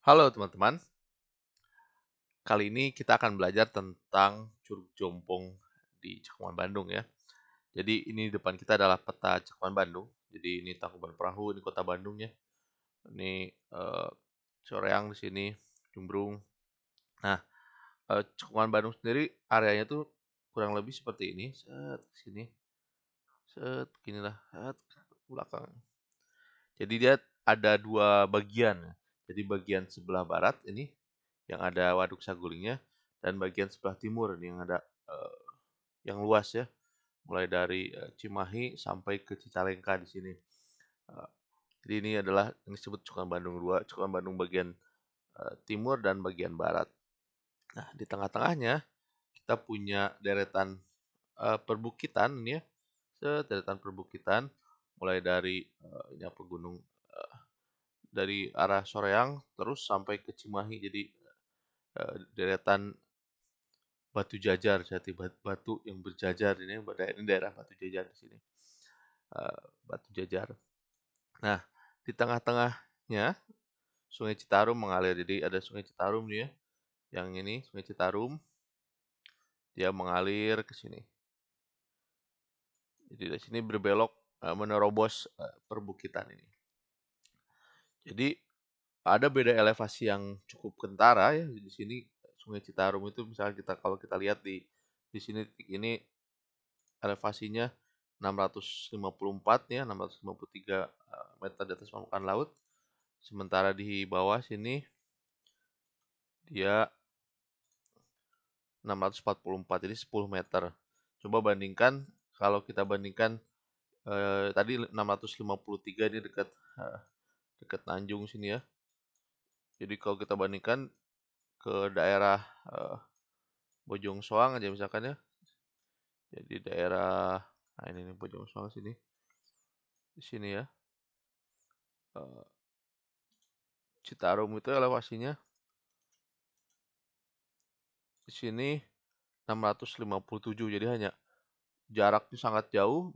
Halo teman-teman, kali ini kita akan belajar tentang Curug Jompong di Cakupan Bandung ya. Jadi ini di depan kita adalah peta Cakupan Bandung. Jadi ini Tangkuban Perahu, ini kota Bandung ya. Ini Soreang di sini, Jumbrung. Nah, Cakupan Bandung sendiri areanya tuh kurang lebih seperti ini. Set sini, set beginilah, set ke belakang. Jadi dia ada dua bagian. Jadi bagian sebelah barat ini yang ada Waduk Sagulingnya dan bagian sebelah timur ini yang ada eh, yang luas ya, mulai dari Cimahi sampai ke Cicalengka di sini. Eh, jadi ini adalah yang disebut Cukuan Bandung 2, Cukuan Bandung bagian timur dan bagian barat. Nah, di tengah-tengahnya kita punya deretan perbukitan ini ya, deretan perbukitan mulai dari ini apa gunung dari arah Soreang terus sampai ke Cimahi. Jadi deretan batu jajar, jati batu yang berjajar ini daerah batu jajar di sini. Batu jajar. Nah, di tengah-tengahnya Sungai Citarum mengalir. Jadi ada Sungai Citarum nih ya. Yang ini Sungai Citarum dia mengalir ke sini. Jadi dari sini berbelok menerobos perbukitan ini. Jadi ada beda elevasi yang cukup kentara ya di sini. Sungai Citarum itu misalnya kalau kita lihat di sini titik ini elevasinya 654 ya, 653 meter di atas permukaan laut. Sementara di bawah sini dia 644, jadi 10 meter. Coba bandingkan, kalau kita bandingkan tadi 653 ini dekat dekat Tanjung sini ya. Jadi kalau kita bandingkan ke daerah Bojong Soang aja misalkan ya. Jadi daerah, nah ini nih Bojong Soang sini, di sini ya. Citarum itu elevasinya di sini 657, jadi hanya jaraknya sangat jauh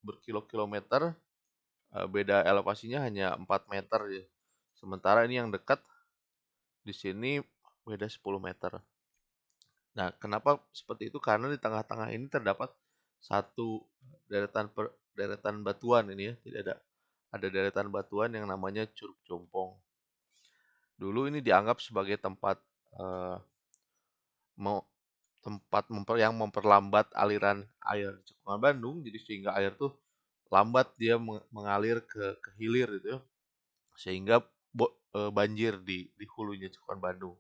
berkilo-kilometer, beda elevasinya hanya 4 meter ya. Sementara ini yang dekat di sini beda 10 meter. Nah, kenapa seperti itu? Karena di tengah-tengah ini terdapat satu deretan batuan ini ya. Jadi ada deretan batuan yang namanya Curug Jompong. Dulu ini dianggap sebagai tempat eh, mau yang memperlambat aliran air Cekungan Bandung, jadi sehingga air tuh lambat dia mengalir ke hilir gitu ya, sehingga banjir di hulunya Cekungan Bandung.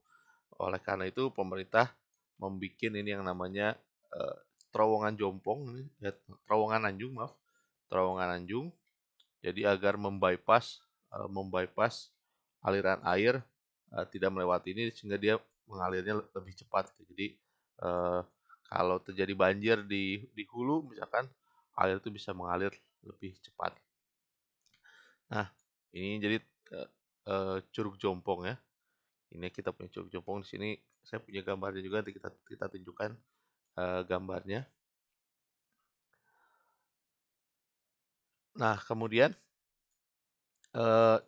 Oleh karena itu pemerintah membuat ini yang namanya eh, terowongan Jompong ini, ya, terowongan Anjung maaf, terowongan Anjung. Jadi agar membypass aliran air tidak melewati ini sehingga dia mengalirnya lebih cepat. Jadi eh, kalau terjadi banjir di hulu misalkan air itu bisa mengalir lebih cepat. Nah, ini jadi Curug Jompong ya. Ini kita punya Curug Jompong di sini. Saya punya gambarnya juga, nanti kita tunjukkan gambarnya. Nah, kemudian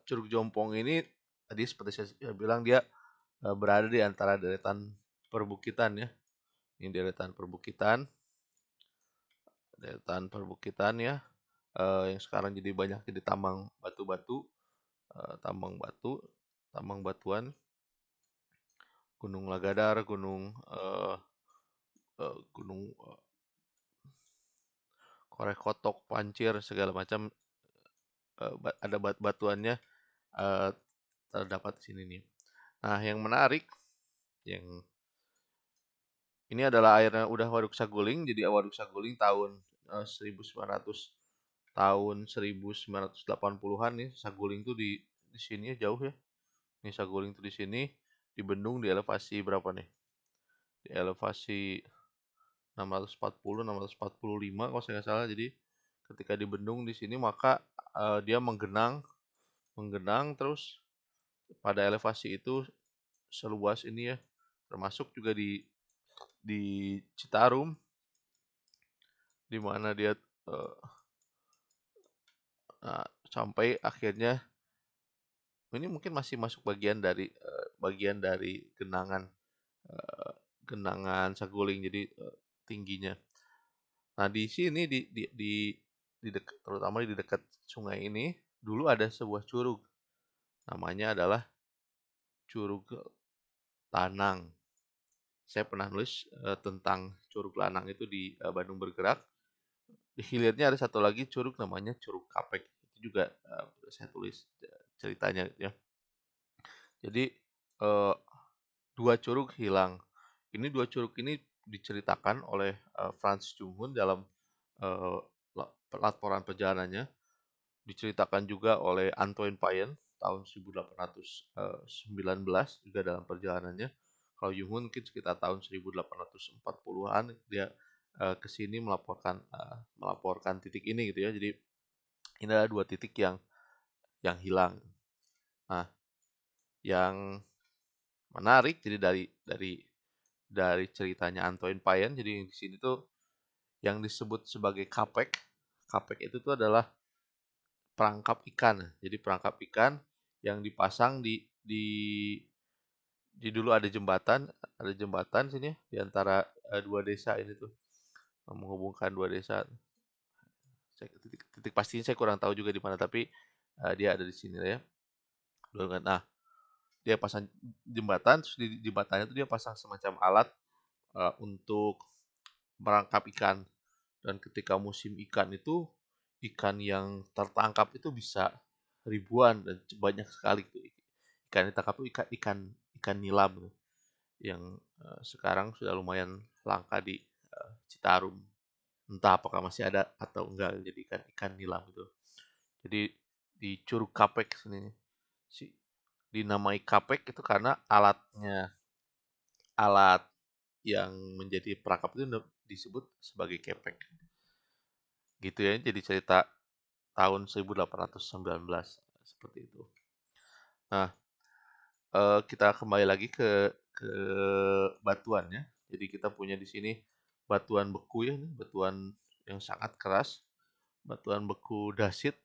Curug Jompong ini tadi seperti saya bilang dia berada di antara deretan perbukitan ya. Ini deretan perbukitan ya, yang sekarang jadi banyak jadi tambang batu-batu, tambang batu, tambang batuan, Gunung Lagadar, Gunung Korekotok, Pancir, segala macam ada batuannya eh, terdapat di sini nih. Nah, yang menarik, yang ini adalah airnya udah Waduk Saguling. Jadi Waduk Saguling tahun 1900 tahun 1980-an nih. Saguling tuh di sini ya, jauh ya. Ini Saguling tuh di sini dibendung di elevasi berapa nih? Di elevasi 640, 645 kalau saya nggak salah. Jadi ketika dibendung di sini maka dia menggenang terus pada elevasi itu seluas ini ya. Termasuk juga di Citarum di mana dia eh, sampai akhirnya ini mungkin masih masuk bagian dari bagian dari eh, genangan Saguling, jadi tingginya. Nah, di sini terutama di dekat sungai ini dulu ada sebuah curug. Namanya adalah Curug Lanang. Saya pernah nulis tentang Curug Lanang itu di Bandung Bergerak. Di hilirnya ada satu lagi curug namanya Curug Kapek. Itu juga saya tulis ceritanya gitu ya. Jadi eh, dua curug hilang. Ini dua curug ini diceritakan oleh Franz Junghun dalam eh, laporan perjalanannya. Diceritakan juga oleh Antoine Payen tahun 1819 juga dalam perjalanannya. Kalau Junghun mungkin sekitar tahun 1840-an dia ke sini melaporkan titik ini gitu ya. Jadi ini adalah dua titik yang hilang. Nah, yang menarik jadi dari ceritanya Antoine Payen, jadi di sini tuh yang disebut sebagai kapek. Kapek itu tuh adalah perangkap ikan. Jadi perangkap ikan yang dipasang di dulu ada jembatan sini di antara dua desa ini tuh, menghubungkan dua desa. Titik pastinya saya kurang tahu juga di mana, tapi dia ada di sini ya. Nah, dia pasang jembatan, terus di jembatannya itu dia pasang semacam alat untuk merangkap ikan. Dan ketika musim ikan itu, ikan yang tertangkap itu bisa ribuan dan banyak sekali gitu. Ikan yang ditangkap itu ikan ikan nilam gitu, yang sekarang sudah lumayan langka di Citarum. Entah apakah masih ada atau enggak, jadi ikan ikan nilam itu. Jadi di Curug Kapek sini, si dinamai Kapek itu karena alat yang menjadi perangkap itu disebut sebagai kepek. Gitu ya, jadi cerita tahun 1819 seperti itu. Nah, kita kembali lagi ke batuannya. Jadi kita punya di sini batuan beku ya, batuan yang sangat keras, batuan beku dasit,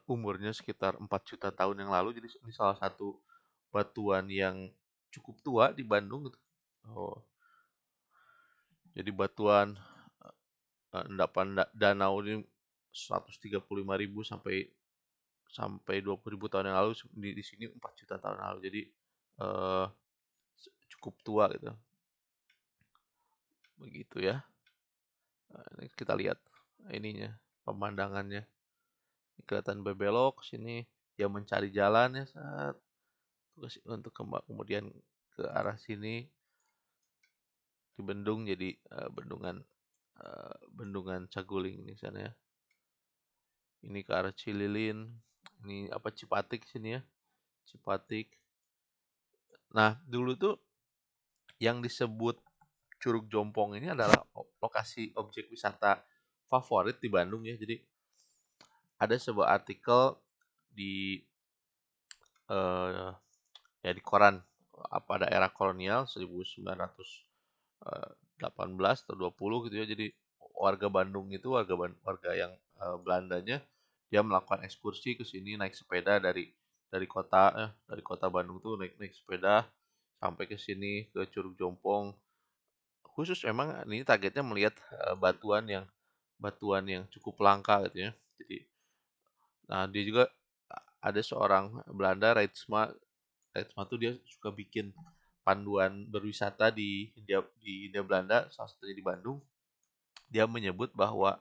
umurnya sekitar 4 juta tahun yang lalu. Jadi ini salah satu batuan yang cukup tua di Bandung gitu. Oh, jadi batuan endapan danau ini 135.000 sampai sampai 20.000 tahun yang lalu, di sini 4 juta tahun yang lalu. Jadi eh, cukup tua gitu. Begitu ya. Nah, ini kita lihat ininya, pemandangannya. Kelihatan berbelok sini, dia mencari jalan ya saat untuk kemudian ke arah sini di bendung, jadi bendungan Saguling di sana ya. Ini ke arah Cililin. Ini apa, Cipatik sini ya. Cipatik. Nah, dulu tuh yang disebut Curug Jompong ini adalah lokasi objek wisata favorit di Bandung ya. Jadi ada sebuah artikel di eh, ya di koran pada era kolonial 1918 atau 20 gitu ya. Jadi warga Bandung itu warga yang Belandanya, dia melakukan ekskursi ke sini naik sepeda dari kota Bandung tuh naik naik sepeda sampai ke sini ke Curug Jompong. Khusus memang ini targetnya melihat batuan yang cukup langka gitu ya. Jadi nah, dia juga ada seorang Belanda, Reitsma. Reitsma tuh dia suka bikin panduan berwisata di Hindia Belanda, salah satunya di Bandung. Dia menyebut bahwa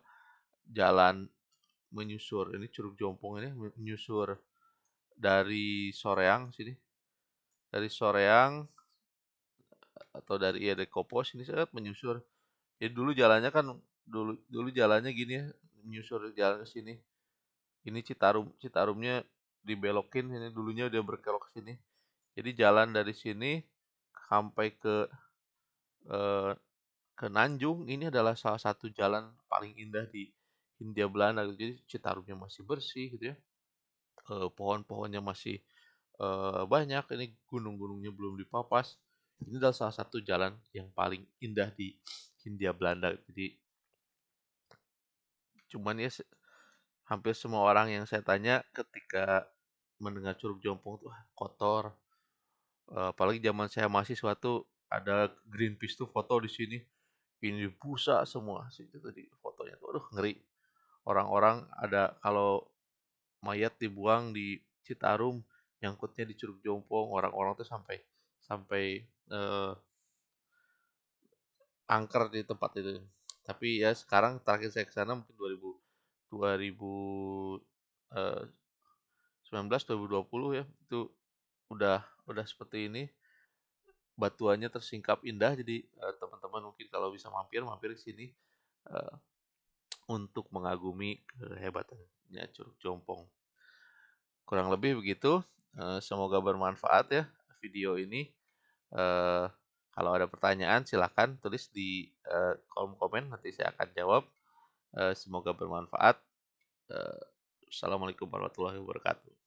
jalan menyusur ini Curug Jompong ini menyusur dari Soreang sini, dari Soreang atau dari Kopo sini saya menyusur. Jadi dulu jalannya kan dulu dulu jalannya gini ya, menyusur jalan ke sini. Ini Citarumnya dibelokin ini, dulunya udah berkelok ke sini. Jadi jalan dari sini sampai eh, ke Nanjung ini adalah salah satu jalan paling indah di Hindia Belanda gitu. Jadi Citarumnya masih bersih gitu ya. Pohon-pohonnya masih banyak. Ini gunung-gunungnya belum dipapas. Ini adalah salah satu jalan yang paling indah di Hindia Belanda. Jadi cuman ya hampir semua orang yang saya tanya ketika mendengar Curug Jompong tuh kotor, Apalagi zaman saya mahasiswa tuh ada Greenpeace tuh foto di sini, ini busa semua situ tadi fotonya tuh, aduh ngeri. Orang-orang ada kalau mayat dibuang di Citarum, nyangkutnya di Curug Jompong, orang-orang tuh sampai sampai eh, angker di tempat itu. Tapi ya sekarang terakhir saya ke sana mungkin 2019 2020 ya, itu udah seperti ini, batuannya tersingkap indah, jadi teman-teman mungkin kalau bisa mampir mampir ke sini eh, untuk mengagumi kehebatannya Curug Jompong. Kurang lebih begitu. Semoga bermanfaat ya video ini. Eh, Kalau ada pertanyaan silahkan tulis di kolom komen, nanti saya akan jawab. Semoga bermanfaat. Eh, Assalamualaikum warahmatullahi wabarakatuh.